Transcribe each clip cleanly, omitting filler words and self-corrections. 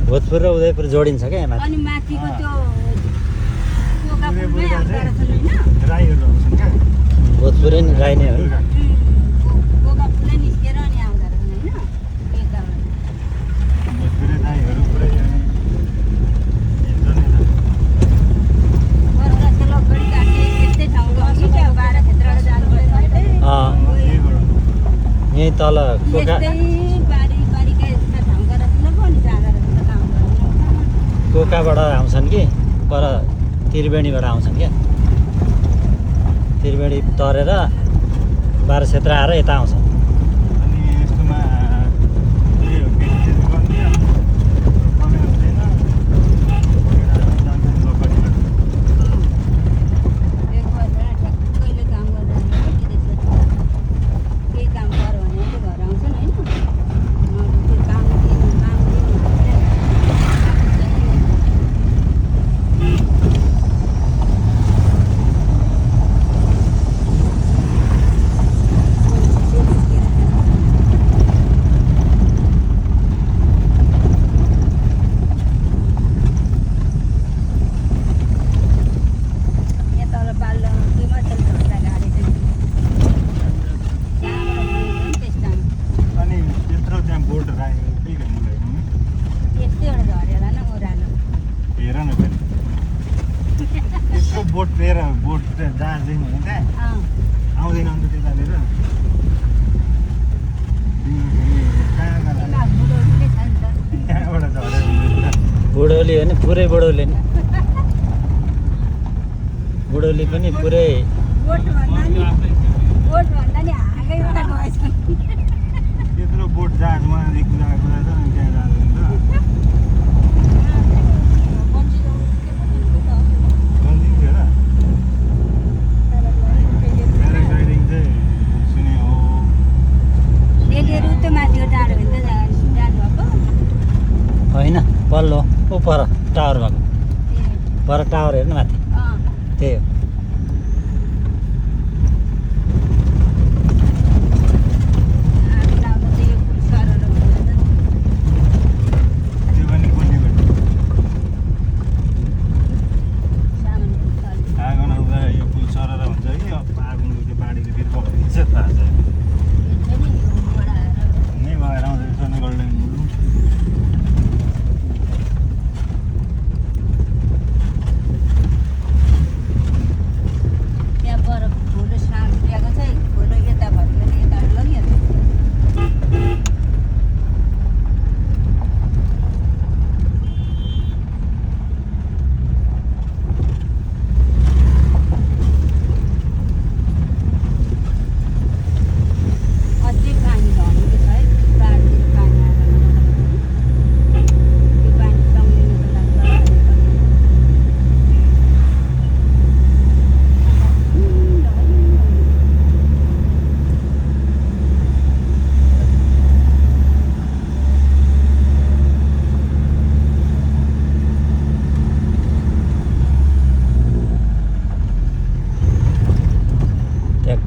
भोजपुर र उदयपुर जोडिन्छ क्या यहाँ अनि माथिको त्यो कोकापुरमै आउँदो रहेछ हैन राईहरू आउँछन् क्या भोजपुरै राई नै हो कोकापुरले निस्केर अनि आउँदो रहेछ हैन भोजपुरे राईहरू पुरै हिँड्छ नि त बरौला सेलगढी काट्ने त्यस्तै ठाउँको हो कि क्या 12 क्षेत्रबाट जानु पर्छ यहीँ तल कोका बारीका यस्ता ठाउँका रहेछ पो नि जाँदो रहेछ काम गर्नु कोकाबाट आउँछन् कि पर त्रिवेणीबाट आउँछन् क्या त्रिवेणी तरेर 12 क्षेत्र आएर यता आउँछन् अनि यस्तोमा त्यही हो खेती गर्ने कमाइ हुँदैन जान्छ लोकलीबाट एक वर्ष ठ्याक्कैले काम गर्दैन केही काम गर भने चाहिँ घर आउँछन् होइन त्यो काम दिनु बोट जहाज देख्नु भने त्यहाँ आउँदैन अन्त त्यतातिर त्यहाँबाट झरेर बुढौली हो नि पुरै बुढौली नि बुढौली पनि पुरै त्यत्रो बोट जहाज उहाँदेखि गएको रहेछ अनि त्यहाँ जाँदैन होइन पल्लो ऊ पर टावर भएको पर टावर हेर्नु माथि त्यही हो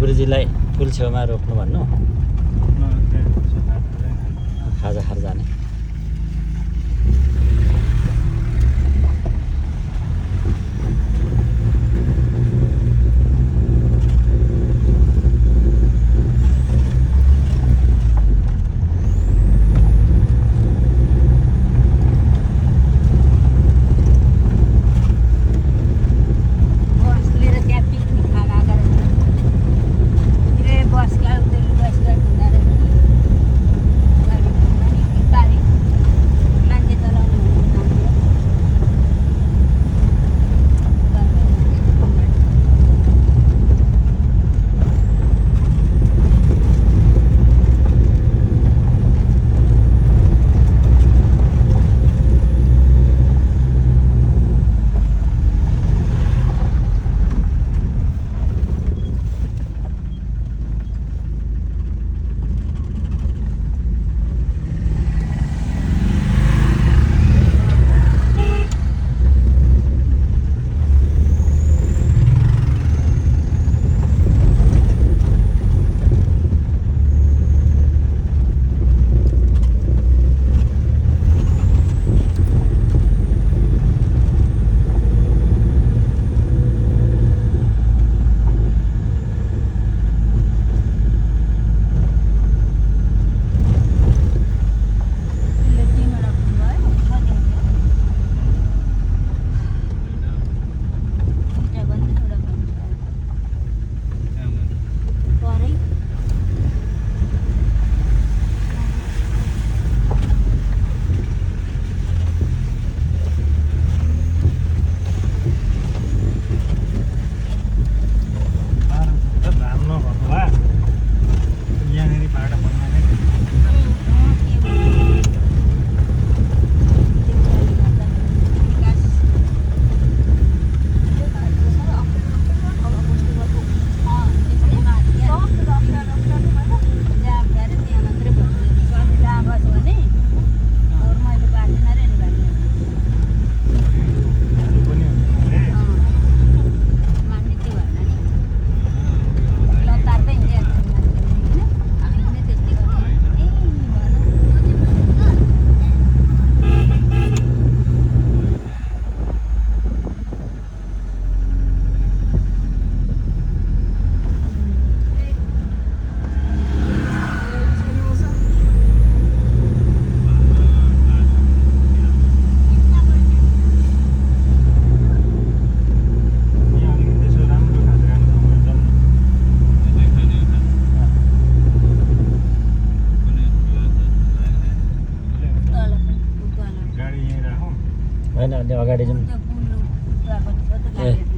गुरुजीलाई पुल छेउमा रोक्नु भन्नु खाजा खाएर जाने बस होइन अनि अगाडि जाउँ त्यो पुल उता पनि छ त ए गाडी